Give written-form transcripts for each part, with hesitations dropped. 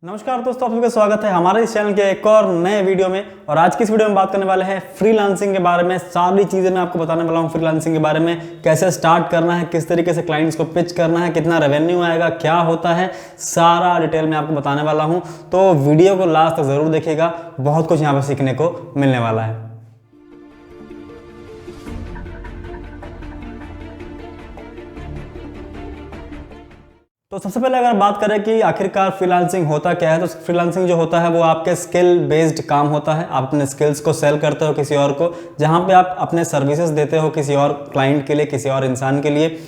नमस्कार दोस्तों, आप सभी का स्वागत है हमारे इस चैनल के एक और नए वीडियो में। और आज की इस वीडियो में बात करने वाले हैं फ्रीलांसिंग के बारे में। सारी चीज़ें मैं आपको बताने वाला हूँ फ्रीलांसिंग के बारे में, कैसे स्टार्ट करना है, किस तरीके से क्लाइंट्स को पिच करना है, कितना रेवेन्यू आएगा, क्या होता है, सारा डिटेल में आपको बताने वाला हूँ। तो वीडियो को लास्ट तक ज़रूर देखिएगा, बहुत कुछ यहाँ पर सीखने को मिलने वाला है। तो सबसे पहले अगर बात करें कि आखिरकार फ्रीलांसिंग होता क्या है, तो फ्रीलांसिंग जो होता है वो आपके स्किल बेस्ड काम होता है। आप अपने स्किल्स को सेल करते हो किसी और को, जहाँ पे आप अपने सर्विसेज देते हो किसी और क्लाइंट के लिए, किसी और इंसान के लिए।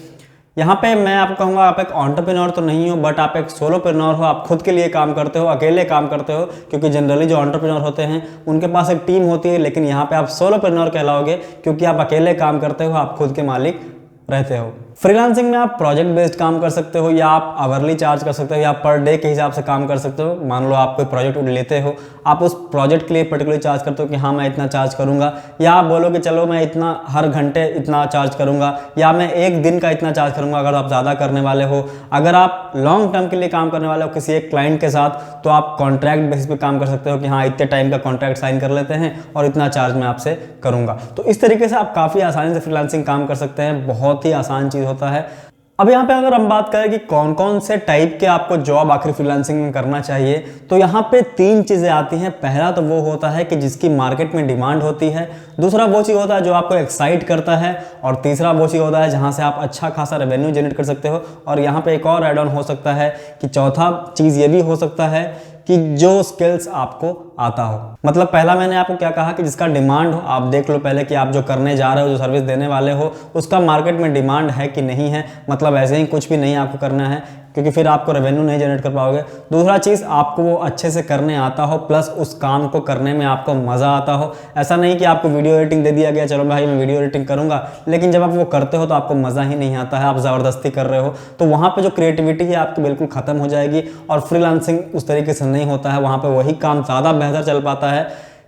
यहाँ पे मैं आपको कहूँगा आप एक एंटरप्रेन्योर तो नहीं हो, बट आप एक सोलोप्रेन्योर हो। आप खुद के लिए काम करते हो, अकेले काम करते हो, क्योंकि जनरली जो एंटरप्रेन्योर होते हैं उनके पास एक टीम होती है, लेकिन यहाँ पे आप सोलोप्रेन्योर कहलाओगे क्योंकि आप अकेले काम करते हो, आप खुद के मालिक रहते हो। फ्रीलांसिंग में आप प्रोजेक्ट बेस्ड काम कर सकते हो, या आप आवरली चार्ज कर सकते हो, या पर डे के हिसाब से काम कर सकते हो। मान लो आप कोई प्रोजेक्ट लेते हो, आप उस प्रोजेक्ट के लिए पर्टिकुलर चार्ज करते हो कि हाँ मैं इतना चार्ज करूंगा, या आप बोलो कि चलो मैं इतना हर घंटे इतना चार्ज करूंगा, या मैं एक दिन का इतना चार्ज करूंगा अगर आप ज़्यादा करने वाले हो। अगर आप लॉन्ग टर्म के लिए काम करने वाले हो किसी एक क्लाइंट के साथ, तो आप कॉन्ट्रैक्ट बेसिस पे काम कर सकते हो कि हाँ इतने टाइम का कॉन्ट्रैक्ट साइन कर लेते हैं और इतना चार्ज मैं आपसे करूंगा। तो इस तरीके से आप काफ़ी आसानी से फ्रीलांसिंग काम कर सकते हैं, बहुत ही आसान चीज़ होता है। अब यहाँ पे अगर हम बात करें कि कौन कौन से टाइप के आपको जॉब आखिर फ्रीलांसिंग में करना चाहिए, तो यहाँ पे तीन चीज़ें आती हैं। पहला तो वो होता है कि जिसकी मार्केट में डिमांड होती है, दूसरा वो चीज़ होता है जो आपको एक्साइट करता है, और तीसरा वो चीज़ होता है जहाँ से आप अच्छा खासा रेवेन्यू जनरेट कर सकते हो। और यहाँ पे एक और एड ऑन हो सकता है कि चौथा चीज़ ये भी हो सकता है कि जो स्किल्स आपको आता हो। मतलब पहला मैंने आपको क्या कहा कि जिसका डिमांड हो। आप देख लो पहले कि आप जो करने जा रहे हो, जो सर्विस देने वाले हो, उसका मार्केट में डिमांड है कि नहीं है। मतलब ऐसे ही कुछ भी नहीं आपको करना है, क्योंकि फिर आपको रेवेन्यू नहीं जनरेट कर पाओगे। दूसरा चीज़, आपको वो अच्छे से करने आता हो, प्लस उस काम को करने में आपको मज़ा आता हो। ऐसा नहीं कि आपको वीडियो एडिटिंग दे दिया गया, चलो भाई मैं वीडियो एडिटिंग करूँगा, लेकिन जब आप वो करते हो तो आपको मज़ा ही नहीं आता है, आप ज़बरदस्ती कर रहे हो, तो वहाँ पर जो क्रिएटिविटी है आपकी बिल्कुल ख़त्म हो जाएगी। और फ्रीलांसिंग उस तरीके से नहीं होता है, वहाँ पर वही काम ज़्यादा बेहतर चल पाता है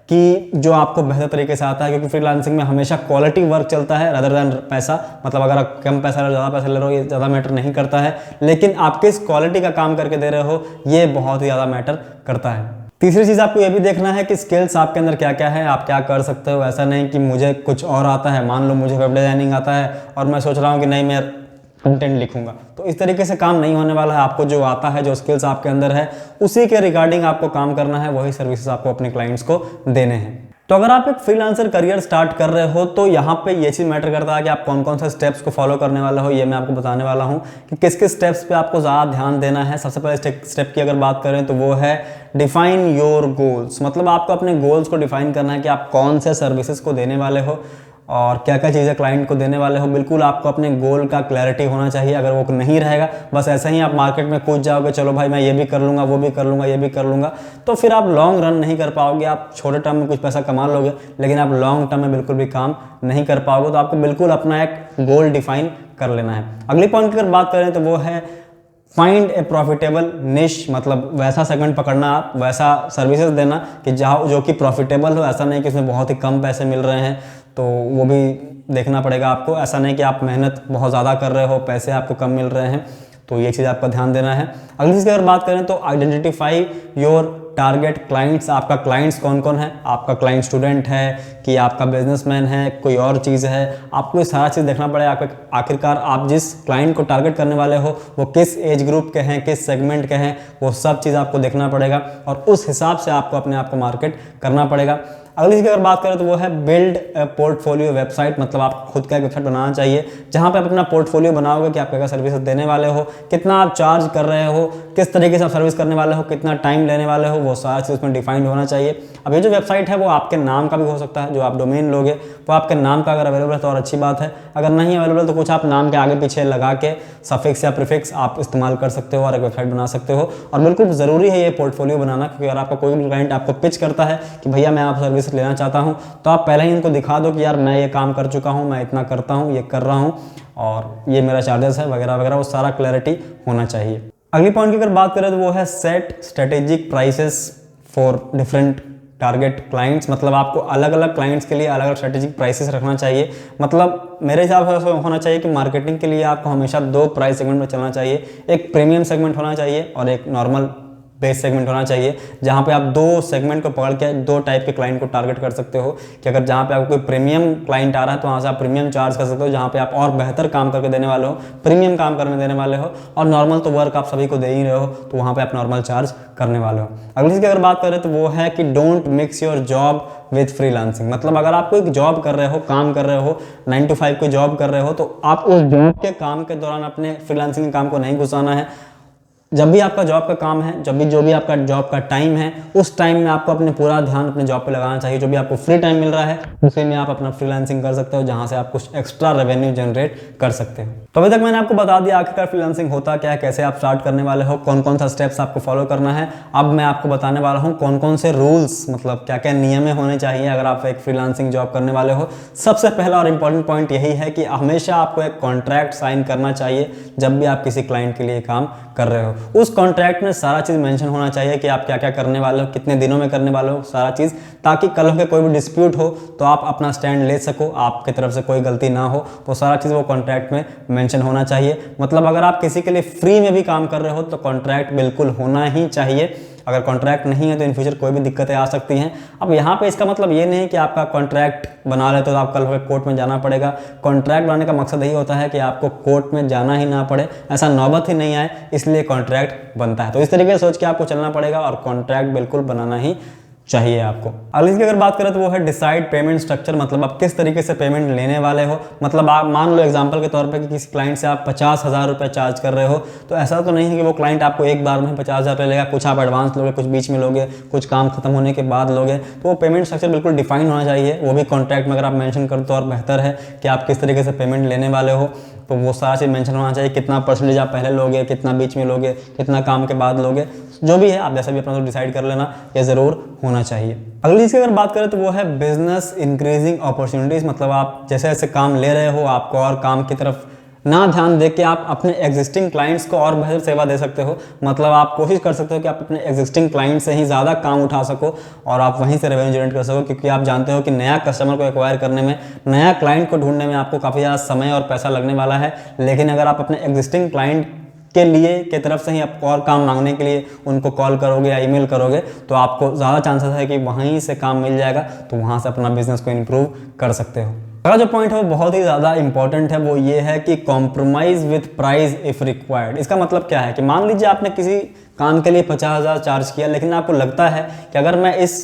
कि जो आपको बेहतर तरीके से आता है, क्योंकि फ्रीलांसिंग में हमेशा क्वालिटी वर्क चलता है रादर देन पैसा। मतलब अगर आप कम पैसा ज़्यादा पैसा ले रहे हो, ये ज़्यादा मैटर नहीं करता है, लेकिन आप किस क्वालिटी का काम करके दे रहे हो ये बहुत ही ज़्यादा मैटर करता है। तीसरी चीज़ आपको ये भी देखना है कि स्किल्स आपके अंदर क्या क्या है, आप क्या कर सकते हो। ऐसा नहीं कि मुझे कुछ और आता है, मान लो मुझे वेब डिज़ाइनिंग आता है और मैं सोच रहा हूँ कि नहीं मैं कंटेंट लिखूंगा, तो इस तरीके से काम नहीं होने वाला है। आपको जो आता है, जो स्किल्स आपके अंदर है, उसी के रिगार्डिंग आपको काम करना है, वही सर्विसेज आपको अपने क्लाइंट्स को देने हैं। तो अगर आप एक फ्रीलांसर करियर स्टार्ट कर रहे हो, तो यहाँ पे ये चीज़ मैटर करता है कि आप कौन कौन से स्टेप्स को फॉलो करने वाले हो। ये मैं आपको बताने वाला हूँ कि किस किस स्टेप्स पे आपको ज़्यादा ध्यान देना है। सबसे पहले स्टेप की अगर बात करें तो वो है डिफाइन योर गोल्स। मतलब आपको अपने गोल्स को डिफाइन करना है कि आप कौन से सर्विसेज को देने वाले हो और क्या क्या चीज़ें क्लाइंट को देने वाले हो। बिल्कुल आपको अपने गोल का क्लैरिटी होना चाहिए। अगर वो नहीं रहेगा, बस ऐसे ही आप मार्केट में कूद जाओगे, चलो भाई मैं ये भी कर लूँगा, वो भी कर लूँगा, ये भी कर लूँगा, तो फिर आप लॉन्ग रन नहीं कर पाओगे। आप छोटे टर्म में कुछ पैसा कमा लोगे, लेकिन आप लॉन्ग टर्म में बिल्कुल भी काम नहीं कर पाओगे। तो आपको बिल्कुल अपना एक गोल डिफाइन कर लेना है। अगली पॉइंट की अगर बात करें तो वो है फाइंड ए प्रॉफिटेबल निश। मतलब वैसा सेगमेंट पकड़ना, आप वैसा सर्विसेज देना कि जहाँ जो कि प्रॉफिटेबल हो। ऐसा नहीं कि उसमें बहुत ही कम पैसे मिल रहे हैं, तो वो भी देखना पड़ेगा आपको। ऐसा नहीं कि आप मेहनत बहुत ज़्यादा कर रहे हो, पैसे आपको कम मिल रहे हैं, तो ये चीज़ आपका ध्यान देना है। अगली चीज़ की अगर बात करें तो आइडेंटिफाई योर टारगेट क्लाइंट्स। आपका क्लाइंट्स कौन कौन है। आपका क्लाइंट स्टूडेंट है कि आपका बिजनेसमैन है, कोई और चीज़ है, आपको ये सारा चीज़ देखना पड़ेगा। आपका आखिरकार आप जिस क्लाइंट को टारगेट करने वाले हो वो किस एज ग्रुप के हैं, किस सेगमेंट के हैं, वो सब चीज़ आपको देखना पड़ेगा और उस हिसाब से आपको अपने आप को मार्केट करना पड़ेगा। अगली चीज़ की अगर बात करें तो वो है बिल्ड पोर्टफोलियो वेबसाइट। मतलब आप खुद का एक वेबसाइट बनाना चाहिए जहाँ पे आप अपना पोर्टफोलियो बनाओगे कि आप क्या क्या सर्विस देने वाले हो, कितना आप चार्ज कर रहे हो, किस तरीके से आप सर्विस करने वाले हो, कितना टाइम लेने वाले हो, वो सारा चीज़ उसमें डिफाइंड होना चाहिए। अब ये जो वेबसाइट है वो आपके नाम का भी हो सकता है। जो आप डोमेन लोगे वो आपके नाम का अगर अवेलेबल है तो और अच्छी बात है, अगर नहीं अवेलेबल तो कुछ आप नाम के आगे पीछे लगा के सफिक्स या प्रीफिक्स आप इस्तेमाल कर सकते हो और एक वेबसाइट बना सकते हो। और बिल्कुल ज़रूरी है ये पोर्टफोलियो बनाना, क्योंकि अगर आपका कोई भी क्लाइंट आपको पिच करता है कि भैया मैं आप सर्विस लेना चाहता हूँ, तो आप पहले ही उनको दिखा दो कि यार मैं ये काम कर चुका हूँ, मैं इतना करता हूँ, ये कर रहा हूँ और ये मेरा चार्जेस है वगैरह वगैरह, वो सारा क्लैरिटी होना चाहिए। अगली पॉइंट की अगर बात करें तो वो है set strategic prices for different target clients. मतलब आपको अलग अलग क्लाइंट्स के लिए अलग अलग स्ट्रेटेजिक प्राइसेस रखना चाहिए। मतलब मेरे हिसाब से होना चाहिए कि मार्केटिंग के लिए आपको हमेशा दो प्राइस सेगमेंट में चलना चाहिए। एक प्रीमियम सेगमेंट होना चाहिए और एक नॉर्मल बेस सेगमेंट होना चाहिए, जहाँ पे आप दो सेगमेंट को पकड़ के दो टाइप के क्लाइंट को टारगेट कर सकते हो कि अगर जहाँ पे आपको कोई प्रीमियम क्लाइंट आ रहा है तो वहाँ से आप प्रीमियम चार्ज कर सकते हो, जहाँ पे आप और बेहतर काम करके देने वाले हो, प्रीमियम काम करने देने वाले हो, और नॉर्मल तो वर्क आप सभी को दे ही रहे हो तो वहाँ पे आप नॉर्मल चार्ज करने वाले हो। अगली चीज़ की अगर बात करें तो वो है कि don't mix your job with freelancing. मतलब अगर आप कोई जॉब कर रहे हो, काम कर रहे हो, 9 to 5 कोई जॉब कर रहे हो, तो आप उस जॉब के काम के दौरान अपने फ्रीलांसिंग के काम को नहीं घुसाना है। जब भी आपका जॉब का काम है, जब भी जो भी आपका जॉब का टाइम है, उस टाइम में आपको अपने पूरा ध्यान अपने जॉब पे लगाना चाहिए। जो भी आपको फ्री टाइम मिल रहा है उसी में आप अपना फ्रीलांसिंग कर सकते हो, जहां से आप कुछ एक्स्ट्रा रेवेन्यू जनरेट कर सकते हो। तो अभी तक मैंने आपको बता दिया आखिरकार फ्रीलांसिंग होता क्या है, कैसे आप स्टार्ट करने वाले हो, कौन कौन सा स्टेप्स आपको फॉलो करना है। अब मैं आपको बताने वाला हूँ कौन कौन से रूल्स, मतलब क्या क्या नियम होने चाहिए अगर आप एक फ्रीलांसिंग जॉब करने वाले हो। सबसे पहला और इम्पॉर्टेंट पॉइंट यही है कि हमेशा आपको एक कॉन्ट्रैक्ट साइन करना चाहिए जब भी आप किसी क्लाइंट के लिए काम कर रहे हो। उस कॉन्ट्रैक्ट में सारा चीज़ मेंशन होना चाहिए कि आप क्या क्या करने वाले हो, कितने दिनों में करने वाले हो, सारा चीज़, ताकि कल हो के कोई भी डिस्प्यूट हो तो आप अपना स्टैंड ले सको, आपकी तरफ से कोई गलती ना हो। तो सारा चीज़ वो कॉन्ट्रैक्ट में मेंशन होना चाहिए। मतलब अगर आप किसी के लिए फ्री में भी काम कर रहे हो तो कॉन्ट्रैक्ट बिल्कुल होना ही चाहिए। अगर कॉन्ट्रैक्ट नहीं है तो इन फ्यूचर कोई भी दिक्कतें आ सकती हैं। अब यहाँ पे इसका मतलब ये नहीं है कि आपका कॉन्ट्रैक्ट बना ले तो आप कल कोर्ट में जाना पड़ेगा। कॉन्ट्रैक्ट बनाने का मकसद यही होता है कि आपको कोर्ट में जाना ही ना पड़े, ऐसा नौबत ही नहीं आए, इसलिए कॉन्ट्रैक्ट बनता है। तो इस तरीके से सोच के आपको चलना पड़ेगा और कॉन्ट्रैक्ट बिल्कुल बनाना ही चाहिए आपको। अगली की अगर बात करें तो वो है डिसाइड पेमेंट स्ट्रक्चर। मतलब आप किस तरीके से पेमेंट लेने वाले हो। मतलब आप मान लो एग्जांपल के तौर पे कि किसी क्लाइंट से आप 50,000 रुपये चार्ज कर रहे हो, तो ऐसा तो नहीं है कि वो क्लाइंट आपको एक बार में 50,000 रुपये लेगा। कुछ आप एडवांस लोगे, कुछ बीच में लोगे, कुछ काम खत्म होने के बाद लोगे। तो वो पेमेंट स्ट्रक्चर बिल्कुल डिफाइन होना चाहिए, वो भी कॉन्ट्रैक्ट में अगर आप मेंशन कर तो और बेहतर है कि आप किस तरीके से पेमेंट लेने वाले हो। तो वो सारा चीज़ मेंशन होना चाहिए, कितना परसेंटेज आप पहले लोगे, कितना बीच में लोगे, कितना काम के बाद लोगे, जो भी है आप जैसा भी अपना तो डिसाइड कर लेना, ये ज़रूर होना चाहिए। अगली चीज़ की अगर बात करें तो वो है बिजनेस इंक्रीजिंग अपॉर्चुनिटीज़। मतलब आप जैसे जैसे काम ले रहे हो, आपको और काम की तरफ ना ध्यान दे के आप अपने एग्जिस्टिंग क्लाइंट्स को और बेहतर सेवा दे सकते हो। मतलब आप कोशिश कर सकते हो कि आप अपने एग्जिस्टिंग क्लाइंट से ही ज़्यादा काम उठा सको और आप वहीं से रेवेन्यू जनरेट कर सको, क्योंकि आप जानते हो कि नया कस्टमर को एक्वायर करने में, नया क्लाइंट को ढूंढने में आपको काफ़ी ज़्यादा समय और पैसा लगने वाला है। लेकिन अगर आप अपने एग्जिस्टिंग क्लाइंट के लिए के तरफ से ही आप और काम मांगने के लिए उनको कॉल करोगे या ईमेल करोगे तो आपको ज़्यादा चांसेस है कि वहीं से काम मिल जाएगा, तो वहाँ से अपना बिजनेस को इम्प्रूव कर सकते हो। अगला जो पॉइंट है वो बहुत ही ज़्यादा इंपॉर्टेंट है, वो ये है कि compromise with price if required. इसका मतलब क्या है कि मान लीजिए आपने किसी काम के लिए 50,000 चार्ज किया, लेकिन आपको लगता है कि अगर मैं इस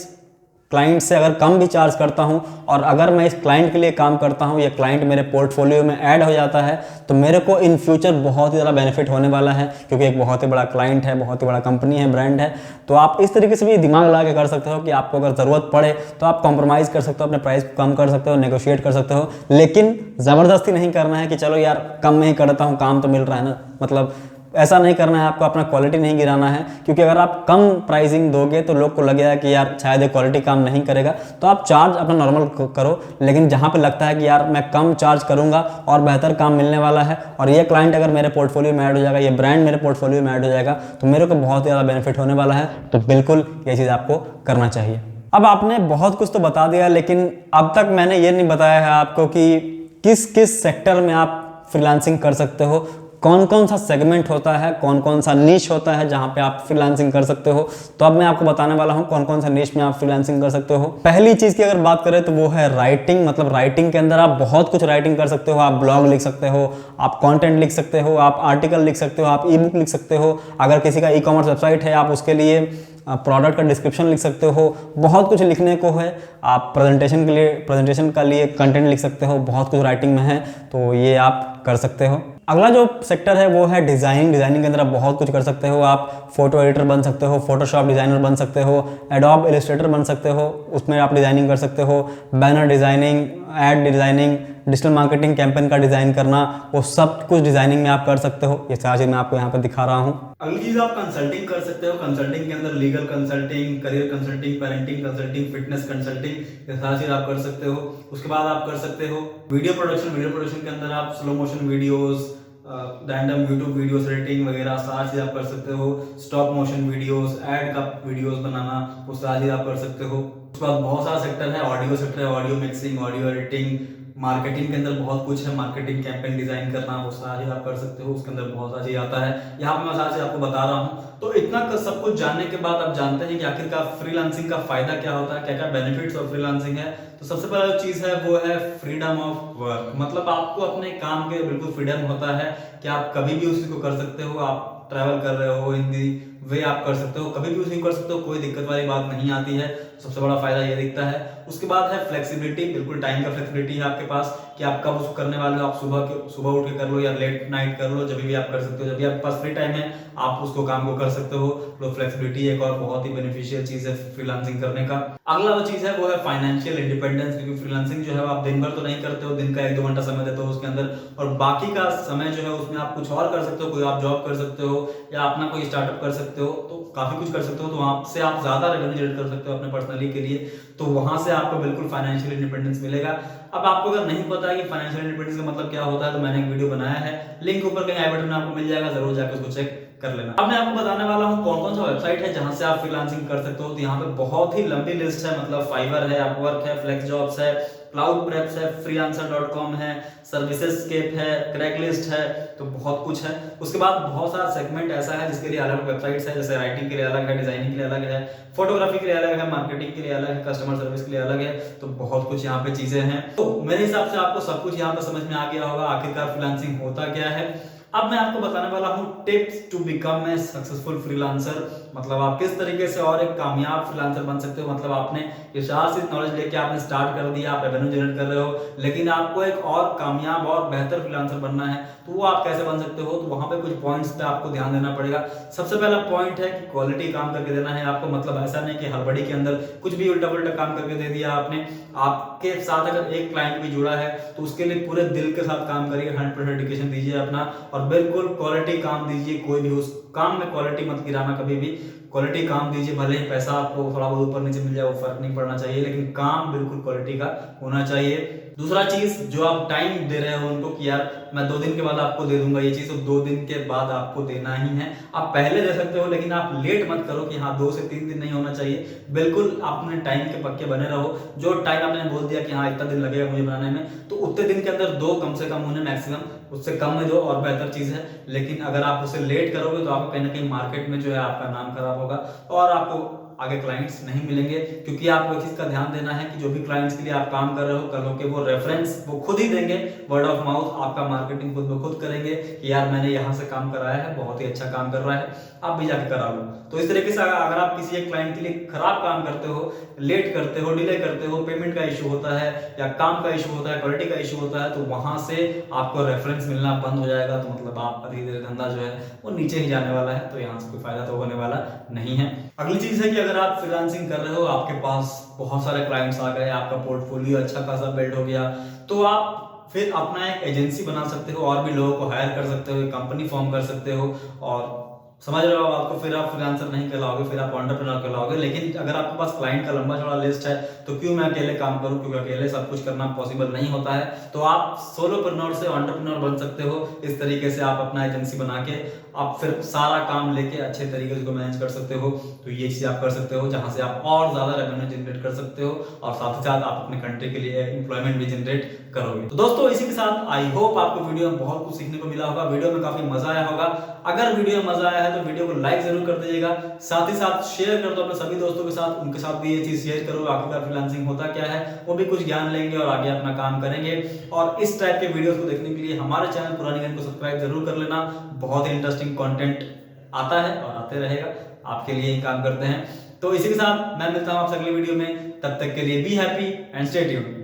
क्लाइंट से अगर कम भी चार्ज करता हूं और अगर मैं इस क्लाइंट के लिए काम करता हूं, ये क्लाइंट मेरे पोर्टफोलियो में ऐड हो जाता है, तो मेरे को इन फ्यूचर बहुत ही ज़्यादा बेनिफिट होने वाला है, क्योंकि एक बहुत ही बड़ा क्लाइंट है, बहुत ही बड़ा कंपनी है, ब्रांड है। तो आप इस तरीके से भी दिमाग लगा के कर सकते हो कि आपको अगर ज़रूरत पड़े तो आप कॉम्प्रोमाइज़ कर सकते हो, अपने प्राइस को कम कर सकते हो, नेगोशिएट कर सकते हो, लेकिन ज़बरदस्ती नहीं करना है कि चलो यार कम में ही करता हूँ, काम तो मिल रहा है ना। मतलब ऐसा नहीं करना है आपको, अपना क्वालिटी नहीं गिराना है, क्योंकि अगर आप कम प्राइसिंग दोगे तो लोग को लगेगा कि यार शायद ये क्वालिटी काम नहीं करेगा। तो आप चार्ज अपना नॉर्मल करो, लेकिन जहाँ पे लगता है कि यार मैं कम चार्ज करूँगा और बेहतर काम मिलने वाला है और ये क्लाइंट अगर मेरे पोर्टफोलियो में ऐड हो जाएगा, ये ब्रांड मेरे पोर्टफोलियो में ऐड हो जाएगा, तो मेरे को बहुत ज़्यादा बेनिफिट होने वाला है, तो बिल्कुल ये चीज़ आपको करना चाहिए। अब आपने बहुत कुछ तो बता दिया, लेकिन अब तक मैंने ये नहीं बताया है आपको कि किस किस सेक्टर में आप फ्रीलांसिंग कर सकते हो, कौन कौन सा सेगमेंट होता है, कौन कौन सा नीश होता है जहां पे आप फ्रीलांसिंग कर सकते हो। तो अब मैं आपको बताने वाला हूं कौन कौन सा नीश में आप फ्रीलांसिंग कर सकते हो। पहली चीज़ की अगर बात करें तो वो है राइटिंग। मतलब राइटिंग के अंदर आप बहुत कुछ राइटिंग कर सकते हो। आप ब्लॉग लिख सकते हो, आप कंटेंट लिख सकते हो, आप आर्टिकल लिख सकते हो, आप ई बुक लिख सकते हो। अगर किसी का ई-कॉमर्स वेबसाइट है आप उसके लिए प्रोडक्ट का डिस्क्रिप्शन लिख सकते हो। बहुत कुछ लिखने को है। आप प्रेजेंटेशन का लिए कंटेंट लिख सकते हो। बहुत कुछ राइटिंग में है, तो ये आप कर सकते हो। अगला जो सेक्टर है वो है डिज़ाइनिंग। डिज़ाइनिंग के अंदर आप बहुत कुछ कर सकते हो। आप फोटो एडिटर बन सकते हो, फोटोशॉप डिज़ाइनर बन सकते हो, एडोब इलस्ट्रेटर बन सकते हो, उसमें आप डिज़ाइनिंग कर सकते हो। Banner designing, ad designing, digital marketing campaign का डिज़ाइन करना, वो सब कुछ डिज़ाइनिंग में आप कर सकते हो। ये सारी चीज़ मैं आपको यहाँ पर दिखा रहा हूँ। अगली चीज आप कंसल्टिंग कर सकते हो। कंसल्टिंग के अंदर legal consulting, career consulting, parenting consulting, fitness consulting, ये सारी चीज आप कर सकते हो। उसके बाद आप कर सकते हो वीडियो प्रोडक्शन। वीडियो प्रोडक्शन के अंदर आप slow motion videos, random YouTube videos editing वगैरह सारी चीज आप कर सकते हो। स्टॉप मोशन वीडियोस, एड का वीडियोस बनाना, वो सारी चीज आप कर सकते हो। उसके बाद बहुत सारा सेक्टर है। ऑडियो सेक्टर है, audio mixing, audio editing. Marketing के अंदर बहुत कुछ है, मार्केटिंग कैंपेन डिजाइन करना, वो सारा चीज आप कर सकते हो। उसके अंदर बहुत सारा चीज आता है, यहाँ पे मैं सारा चीज आपको बता रहा हूँ। तो इतना सब कुछ जानने के बाद आप जानते हैं कि आखिरकार फ्रीलांसिंग का फायदा क्या होता है, क्या क्या बेनिफिट्स ऑफ फ्रीलांसिंग है। तो सबसे पहला जो चीज है वो है फ्रीडम ऑफ वर्क, मतलब आपको अपने काम के बिल्कुल फ्रीडम होता है कि आप कभी भी उसी को कर सकते हो। आप ट्रैवल कर रहे हो इन दी वे आप कर सकते हो, कभी भी उसी को कर सकते हो, कोई दिक्कत वाली बात नहीं आती है। सबसे बड़ा फायदा ये दिखता है। उसके बाद है फ्लेक्सिबिलिटी, बिल्कुल टाइम का फ्लेक्सिबिलिटी है आपके पास कि आप कब उसको करने वाले हो। आप सुबह उठ के कर लो या लेट नाइट कर लो, जब भी आप कर सकते हो। जब भी आपके पास फ्री टाइम है आप उसको काम को कर सकते हो। तो फ्लेक्सिबिलिटी एक और बहुत ही बेनिफिशियल चीज है फ्रीलांसिंग करने का। अगला जो चीज है वो है फाइनेंशियल इंडिपेंडेंस, क्योंकि फ्रीलांसिंग जो है आप दिन भर तो नहीं करते हो, दिन का 1-2 घंटा समय देते हो उसके अंदर, और बाकी का समय जो है उसमें आप कुछ और कर सकते हो। कोई आप जॉब कर सकते हो या अपना कोई स्टार्टअप कर सकते हो, तो काफी कुछ कर सकते हो। तो वहां से आप ज्यादा रेवेन्यू जनरेट कर सकते हो अपने पर्सनली के लिए, तो वहां से आपको बिल्कुल फाइनेंशियल इंडिपेंडेंस मिलेगा। अब आपको अगर नहीं पता है कि फाइनेंशियल इंडिपेंडेंस का मतलब क्या होता है, तो मैंने एक वीडियो बनाया है, लिंक ऊपर कहीं आई बटन में आपको मिल जाएगा, जरूर जाकर उसको चेक कर लेना। अब मैं आपको बताने वाला हूँ कौन कौन सा वेबसाइट है जहां से आप फ्रीलांसिंग कर सकते हो। तो यहाँ पे बहुत ही लंबी लिस्ट है, मतलब फाइवर है, अपवर्क है, फ्लेक्स जॉब्स है, क्लाउड प्रेप्स है, freelancer.com है, सर्विसेस्केप है, क्रैकलिस्ट है, तो बहुत कुछ है। उसके बाद बहुत सारा सेगमेंट ऐसा है जिसके लिए अलग वेबसाइट्स है, जैसे राइटिंग के लिए अलग है, डिजाइनिंग के लिए अलग है, फोटोग्राफी के लिए अलग है, मार्केटिंग के लिए अलग है, कस्टमर सर्विस के लिए अलग है। तो बहुत कुछ यहाँ पे चीजें हैं। तो मेरे हिसाब से आपको सब कुछ यहाँ पे समझ में आ गया होगा आखिरकार फ्रीलांसिंग होता क्या है। अब मैं आपको बताने वाला हूँ tips to become a successful freelancer, मतलब आप किस तरीके से और एक कामयाब फ्रीलांसर बन सकते हो। मतलब आपने ये सारी नॉलेज लेके आपने स्टार्ट कर दिया, आप रेवेन्यू जनरेट कर रहे हो, लेकिन आपको एक और कामयाब और बेहतर फ्रीलांसर बनना है, तो वो आप कैसे बन सकते हो। तो वहां पे कुछ पॉइंट्स पे आपको ध्यान देना पड़ेगा। सबसे पहला पॉइंट है कि क्वालिटी काम करके देना है आपको, मतलब ऐसा नहीं कि हड़बड़ी के अंदर कुछ भी उल्टा पुल्टा काम करके दे दिया आपने। आपके साथ अगर एक क्लाइंट भी जुड़ा है तो उसके लिए पूरे दिल के साथ काम करिए, 100% डेडिकेशन दीजिए अपना, और बिल्कुल क्वालिटी काम दीजिए। कोई भी उस काम में क्वालिटी मत गिराना, कभी भी क्वालिटी काम दीजिए। भले ही पैसा आपको थोड़ा बहुत ऊपर नीचे मिल जाए, वो फर्क नहीं पड़ना चाहिए, लेकिन काम बिल्कुल क्वालिटी का होना चाहिए। दूसरा चीज, जो आप टाइम दे रहे हो उनको कि यार मैं 2 दिन के बाद आपको दे दूंगा ये चीज, तो 2 दिन के बाद आपको देना ही है। आप पहले दे सकते हो, लेकिन आप लेट मत करो कि हाँ 2 से 3 दिन नहीं होना चाहिए। बिल्कुल अपने टाइम के पक्के बने रहो। जो टाइम आपने बोल दिया कि हाँ इतना दिन लगेगा मुझे बनाने में, तो उतने दिन के अंदर 2 कम से कम उन्हें मैक्सिमम, उससे कम में 2 और बेहतर चीज है। लेकिन अगर आप उसे लेट करोगे तो आपको कहीं ना कहीं मार्केट में जो है आपका नाम खराब होगा और आपको आगे क्लाइंट्स नहीं मिलेंगे। क्योंकि आपको एक चीज का ध्यान देना है कि जो भी क्लाइंट्स के लिए आप काम कर रहे हो, कल के वो रेफरेंस वो खुद ही देंगे, वर्ड ऑफ माउथ, आपका मार्केटिंग खुद ब खुद करेंगे कि यार मैंने यहाँ से काम कराया है, बहुत ही अच्छा काम कर रहा है, आप भी जाके करा लो। तो इस तरीके से अगर आप किसी एक क्लाइंट के लिए खराब काम करते हो, लेट करते हो, डिले करते हो, पेमेंट का इशू होता है या काम का इशू होता है, क्वालिटी का इशू होता है, तो वहां से आपको रेफरेंस मिलना बंद हो जाएगा। तो मतलब आपका धीरे धीरे धंधा जो है वो नीचे ही जाने वाला है, तो यहाँ से कोई फायदा तो होने वाला नहीं है। अगली चीज है कि अगर आप फ्रीलांसिंग कर रहे हो, आपके पास बहुत सारे क्लाइंट्स आ गए, आपका पोर्टफोलियो अच्छा खासा बिल्ड हो गया, तो आप फिर अपना एक एजेंसी बना सकते हो, और भी लोगों को हायर कर सकते हो, एक कंपनी फॉर्म कर सकते हो, और समझ रहे हो आपको, फिर आप फ्रीलांसर नहीं कहलाओगे, फिर आप एंटरप्रेन्योर कहलाओगे। लेकिन अगर आपके पास क्लाइंट का लंबा चौड़ा लिस्ट है, तो क्यों मैं अकेले काम करूं, क्योंकि अकेले सब कुछ करना पॉसिबल नहीं होता है। तो आप सोलोप्रेन्योर से एंटरप्रेन्योर बन सकते हो। इस तरीके से आप अपना एजेंसी बना के आप फिर सारा काम लेके अच्छे तरीके से मैनेज कर सकते हो। तो ये चीज आप कर सकते हो, जहां से आप और ज्यादा रेवेन्यू जनरेट कर सकते हो, और साथ ही साथ आप अपने कंट्री के लिए एम्प्लॉयमेंट भी जनरेट करोगे। तो दोस्तों इसी के साथ आई होप आपको वीडियो में बहुत कुछ सीखने को मिला होगा, वीडियो में काफी मजा आया होगा। अगर वीडियो में मजा आया है तो वीडियो को लाइक जरूर कर दीजिएगा, साथ ही साथ शेयर कर दो अपने सभी दोस्तों के साथ, उनके साथ भी ये चीज शेयर करो आखिरकार फ्रीलांसिंग होता क्या है, वो भी कुछ ज्ञान लेंगे और आगे अपना काम करेंगे। और इस टाइप के वीडियोस को देखने के लिए हमारे चैनल पुरानी ज्ञान को सब्सक्राइब जरूर कर लेना। बहुत ही इंटरेस्टिंग कंटेंट आता है और आते रहेगा, आपके लिए ही काम करते हैं। तो इसी के साथ मैं मिलता हूं आपसे अगले वीडियो में, तब तक के लिए be happy and stay tuned.